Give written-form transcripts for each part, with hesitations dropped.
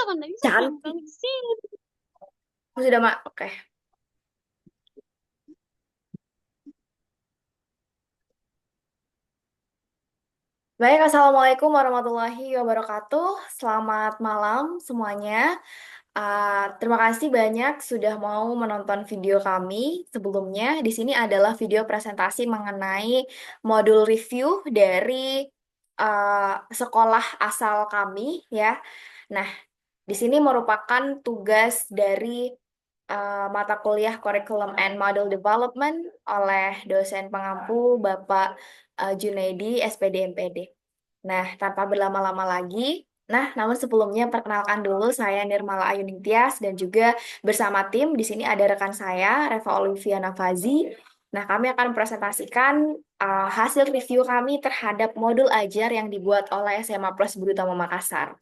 nggak bisa Cantik. nempel di sini. Sudah, Mak. Oke. Baik, Assalamualaikum warahmatullahi wabarakatuh. Selamat malam semuanya. Terima kasih banyak sudah mau menonton video kami sebelumnya. Di sini adalah video presentasi mengenai modul review dari sekolah asal kami ya. Nah, di sini merupakan tugas dari mata kuliah Curriculum and Model Development oleh dosen pengampu Bapak Junaidi, SPD MPD. Nah, tanpa berlama-lama lagi, namun sebelumnya perkenalkan dulu saya Nirmala Ayuning Tias dan juga bersama tim di sini ada rekan saya Reva Olivia Nafazi. Nah, kami akan presentasikan hasil review kami terhadap modul ajar yang dibuat oleh SMA Plus Budi Utama Makassar.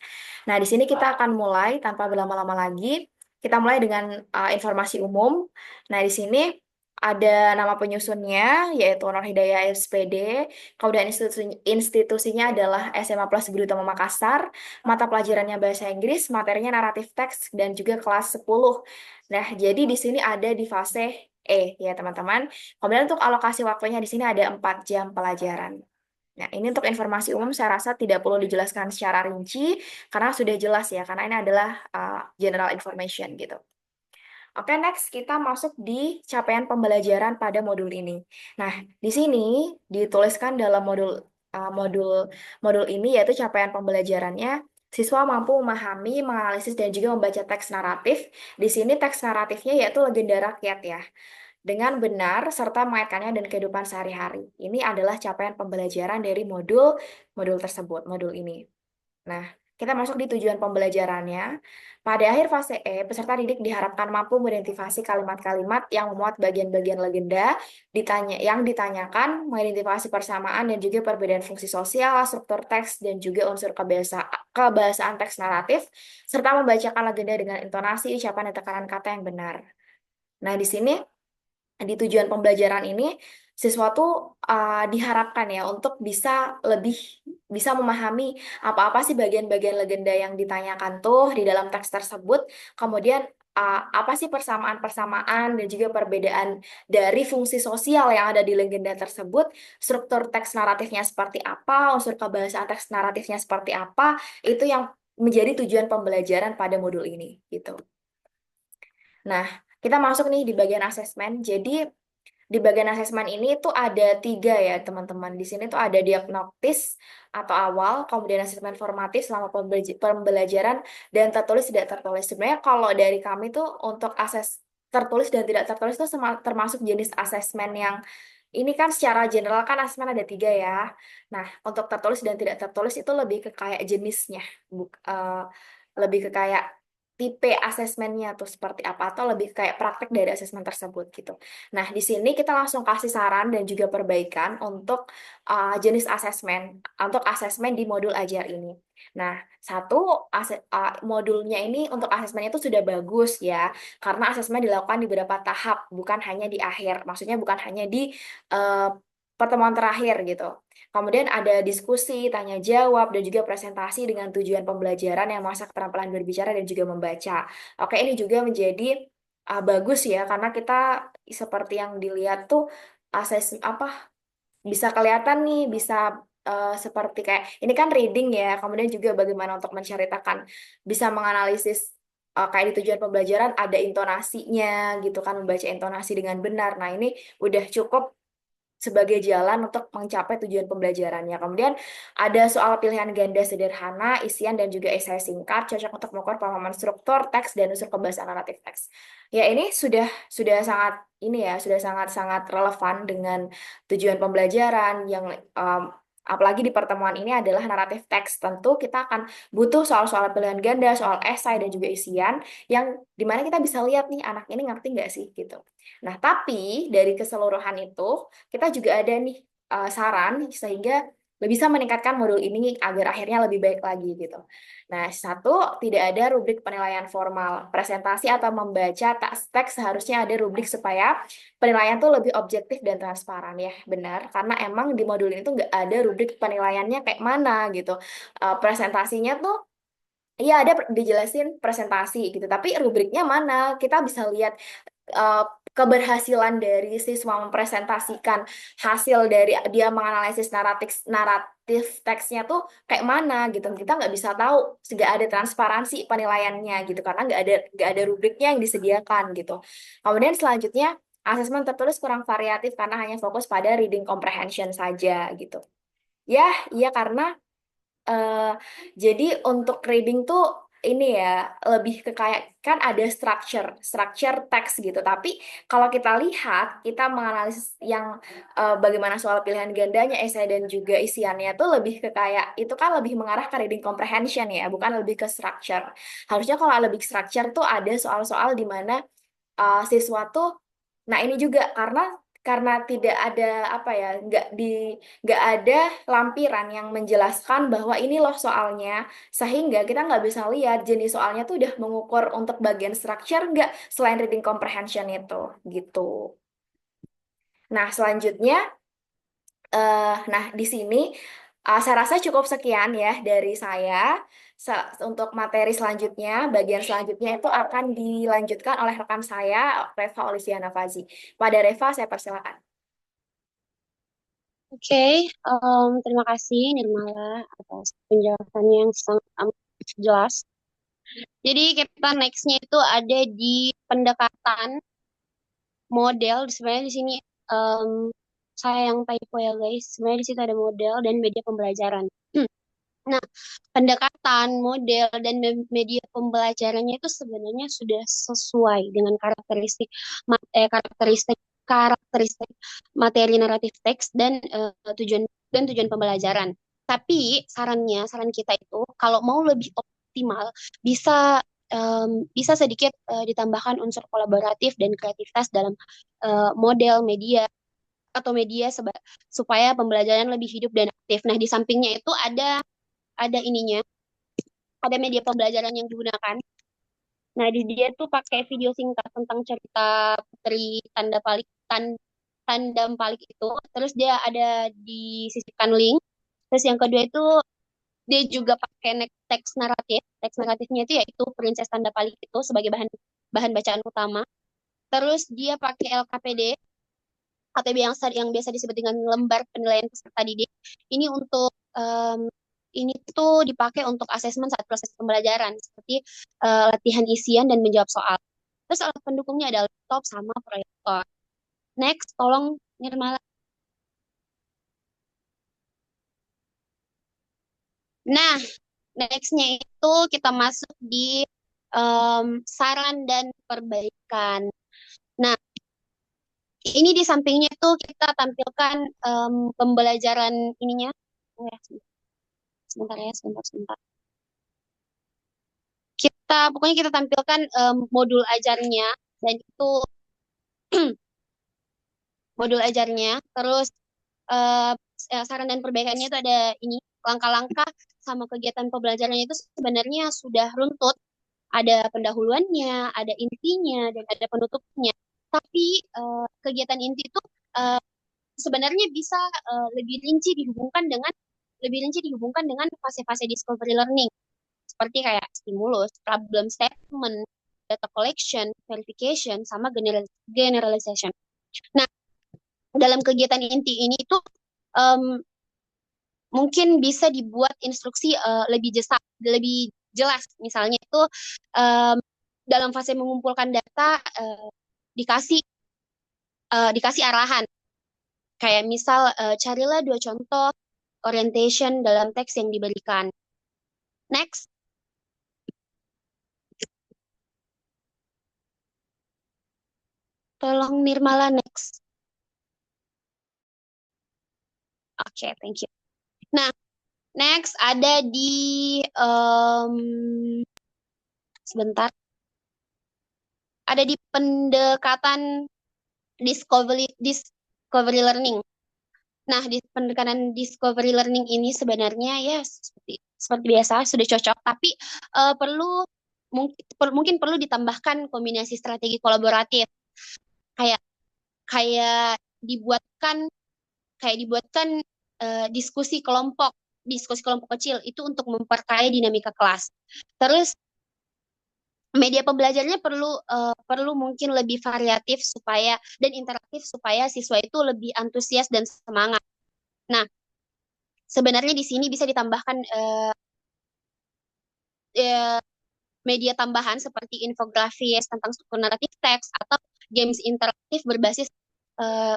Nah, di sini kita akan mulai tanpa berlama-lama lagi. Kita mulai dengan informasi umum. Nah, di sini ada nama penyusunnya, yaitu Nur Hidayah SPD. Kemudian institusinya adalah SMA Plus Budi Utama Makassar. Mata pelajarannya bahasa Inggris, materinya naratif teks, dan juga kelas 10. Nah, jadi di sini ada di fase E, ya teman-teman. Kemudian untuk alokasi waktunya di sini ada 4 jam pelajaran. Nah, ini untuk informasi umum saya rasa tidak perlu dijelaskan secara rinci karena sudah jelas ya, karena ini adalah general information gitu. Oke, next kita masuk di capaian pembelajaran pada modul ini. Nah, di sini dituliskan dalam modul ini yaitu capaian pembelajarannya siswa mampu memahami, menganalisis dan juga membaca teks naratif. Di sini teks naratifnya yaitu legenda rakyat ya dengan benar serta mengaitkannya dan kehidupan sehari-hari. Ini adalah capaian pembelajaran dari modul modul tersebut, modul ini. Nah, kita masuk di tujuan pembelajarannya. Pada akhir fase E, peserta didik diharapkan mampu mengidentifikasi kalimat-kalimat yang memuat bagian-bagian legenda yang ditanyakan, mengidentifikasi persamaan dan juga perbedaan fungsi sosial, struktur teks, dan juga unsur kebahasaan teks naratif, serta membacakan legenda dengan intonasi, ucapan, dan tekanan kata yang benar. Nah, di sini di tujuan pembelajaran ini siswa tuh diharapkan ya untuk bisa memahami apa-apa sih bagian-bagian legenda yang ditanyakan tuh di dalam teks tersebut. Kemudian apa sih persamaan-persamaan dan juga perbedaan dari fungsi sosial yang ada di legenda tersebut, struktur teks naratifnya seperti apa, unsur kebahasaan teks naratifnya seperti apa, itu yang menjadi tujuan pembelajaran pada modul ini gitu. Nah, kita masuk nih di bagian asesmen. Jadi di bagian asesmen ini tuh ada 3 ya teman-teman. Di sini tuh ada diagnostis atau awal, kemudian asesmen formatif selama pembelajaran, dan tertulis tidak tertulis. Sebenarnya kalau dari kami tuh untuk tertulis dan tidak tertulis itu termasuk jenis asesmen yang ini kan secara general kan asesmen ada 3 ya. Nah, untuk tertulis dan tidak tertulis itu lebih ke kayak jenisnya, lebih ke kayak tipe asesmennya tuh seperti apa atau lebih kayak praktek dari asesmen tersebut gitu. Nah, di sini kita langsung kasih saran dan juga perbaikan untuk jenis asesmen, untuk asesmen di modul ajar ini. Nah, satu modulnya ini untuk asesmennya itu sudah bagus ya, karena asesmen dilakukan di beberapa tahap, bukan hanya di akhir. Maksudnya bukan hanya di eh, pertemuan terakhir gitu. Kemudian ada diskusi, tanya jawab, dan juga presentasi dengan tujuan pembelajaran yang mengasah keterampilan berbicara dan juga membaca. Oke, ini juga menjadi bagus ya karena kita seperti yang dilihat tuh apa bisa kelihatan nih bisa seperti kayak ini kan reading ya, kemudian juga bagaimana untuk menceritakan, bisa menganalisis kayak di tujuan pembelajaran ada intonasinya gitu kan, membaca intonasi dengan benar. Nah, ini udah cukup sebagai jalan untuk mencapai tujuan pembelajarannya. Kemudian ada soal pilihan ganda sederhana, isian dan juga esai singkat, cocok untuk mengukur pemahaman struktur teks dan unsur kebahasaan naratif teks. Ya ini sudah sangat ini ya, sudah sangat-sangat relevan dengan tujuan pembelajaran yang apalagi di pertemuan ini adalah naratif teks. Tentu kita akan butuh soal-soal pilihan ganda, soal esai dan juga isian yang dimana kita bisa lihat nih anak ini ngerti nggak sih gitu. Nah, tapi dari keseluruhan itu kita juga ada nih saran sehingga bisa meningkatkan modul ini agar akhirnya lebih baik lagi gitu. Nah, satu, tidak ada rubrik penilaian formal. Presentasi atau membaca teks seharusnya ada rubrik supaya penilaian tuh lebih objektif dan transparan ya, benar. Karena emang di modul ini tuh nggak ada rubrik penilaiannya kayak mana gitu. Presentasinya tuh Iya ada dijelasin presentasi gitu, tapi rubriknya mana? Kita bisa lihat eh, keberhasilan dari siswa mempresentasikan hasil dari dia menganalisis naratif naratif teksnya tuh kayak mana gitu. Kita nggak bisa tahu, nggak ada transparansi penilaiannya gitu karena nggak ada rubriknya yang disediakan gitu. Kemudian selanjutnya asesmen tertulis kurang variatif karena hanya fokus pada reading comprehension saja gitu. Ya, iya karena Eh, jadi untuk reading tuh ini ya lebih ke kayak kan ada structure teks gitu. Tapi kalau kita lihat, kita menganalisis yang bagaimana soal pilihan gandanya, esai dan juga isiannya tuh lebih ke kayak itu kan lebih mengarah ke reading comprehension ya, bukan lebih ke structure. Harusnya kalau lebih structure tuh ada soal-soal di mana siswa tuh, nah ini juga karena tidak ada apa ya, nggak ada lampiran yang menjelaskan bahwa ini loh soalnya, sehingga kita nggak bisa lihat jenis soalnya tuh udah mengukur untuk bagian structure nggak selain reading comprehension itu gitu. Nah selanjutnya, nah di sini saya rasa cukup sekian ya dari saya. Untuk materi selanjutnya, bagian selanjutnya itu akan dilanjutkan oleh rekan saya, Reva Olivia Fazi. Pada Reva, saya persilakan. Oke, terima kasih Nirmala atas penjelasannya yang sangat amat jelas. Jadi kita nextnya itu ada di pendekatan model. Sebenarnya di sini em, saya yang typo ya guys. Sebenarnya di situ ada model dan media pembelajaran. Nah, pendekatan model dan media pembelajarannya itu sebenarnya sudah sesuai dengan karakteristik karakteristik materi naratif teks dan tujuan pembelajaran. Tapi saran kita itu kalau mau lebih optimal bisa bisa sedikit ditambahkan unsur kolaboratif dan kreativitas dalam model media atau supaya pembelajaran lebih hidup dan aktif. Nah, di sampingnya itu ada ininya, ada media pembelajaran yang digunakan. Nah, di dia tuh pakai video singkat tentang cerita Putri Tandam Palik itu. Terus dia ada disisipkan link. Terus yang kedua itu dia juga pakai teks naratif. Teks naratifnya itu yaitu Princess Tanda Palik itu sebagai bahan bahan bacaan utama. Terus dia pakai LKPD atau yang biasa disebut dengan lembar penilaian peserta didik. Ini untuk ini tuh dipakai untuk asesmen saat proses pembelajaran seperti latihan isian dan menjawab soal. Terus alat pendukungnya ada laptop sama proyektor. Next, tolong Nirmala. Nah, nextnya itu kita masuk di saran dan perbaikan. Nah, ini di sampingnya itu kita tampilkan pembelajaran ininya. Oh ya, sebentar ya, sebentar. Pokoknya kita tampilkan modul ajarnya dan itu modul ajarnya. Terus eh, saran dan perbaikannya itu ada ini langkah-langkah sama kegiatan pembelajarannya itu sebenarnya sudah runtut. Ada pendahuluannya, ada intinya, dan ada penutupnya. Tapi kegiatan inti itu eh, sebenarnya bisa lebih rinci dihubungkan dengan fase-fase discovery learning seperti kayak stimulus, problem statement, data collection, verification, sama generalization. Nah, dalam kegiatan inti ini itu em, mungkin bisa dibuat instruksi lebih jelas. Misalnya itu em, dalam fase mengumpulkan data dikasih dikasih arahan. Kayak misal carilah dua contoh orientation dalam teks yang diberikan. Next, tolong Nirmala next. Oke, thank you. Nah, next ada di sebentar, ada di pendekatan discovery learning. Nah, di pendekatan discovery learning ini sebenarnya ya seperti biasa sudah cocok, tapi perlu mungkin perlu ditambahkan kombinasi strategi kolaboratif kayak kayak dibuatkan diskusi kelompok diskusi kelompok kecil itu untuk memperkaya dinamika kelas. Terus media pembelajarannya perlu mungkin lebih variatif supaya dan interaktif supaya siswa itu lebih antusias dan semangat. Nah, sebenarnya di sini bisa ditambahkan eh, media tambahan seperti infografis tentang struktur naratif teks atau games interaktif berbasis eh,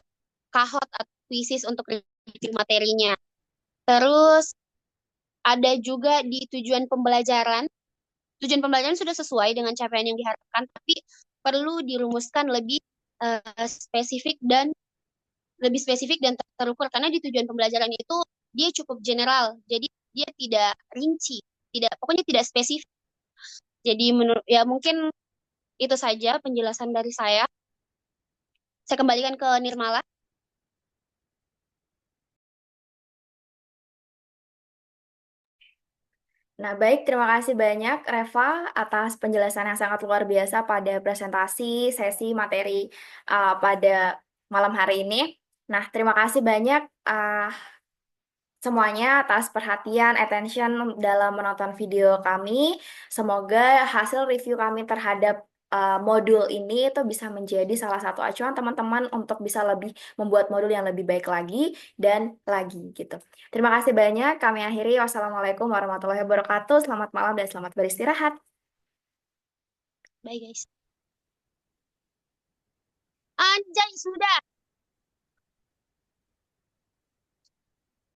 Kahoot atau kuisis untuk review materinya. Terus ada juga di tujuan pembelajaran sudah sesuai dengan capaian yang diharapkan, tapi perlu dirumuskan spesifik dan terukur karena di tujuan pembelajaran itu dia cukup general, jadi dia tidak rinci, pokoknya tidak spesifik. Jadi menurut ya mungkin itu saja penjelasan dari saya. Saya kembalikan ke Nirmala. Nah, baik, terima kasih banyak Reva atas penjelasan yang sangat luar biasa pada presentasi sesi materi pada malam hari ini. Nah, terima kasih banyak semuanya atas perhatian, attention dalam menonton video kami. Semoga hasil review kami terhadap modul ini itu bisa menjadi salah satu acuan teman-teman untuk bisa lebih membuat modul yang lebih baik lagi dan lagi gitu. Terima kasih banyak. Kami akhiri. Wassalamualaikum warahmatullahi wabarakatuh. Selamat malam dan selamat beristirahat. Baik guys. Anjay sudah.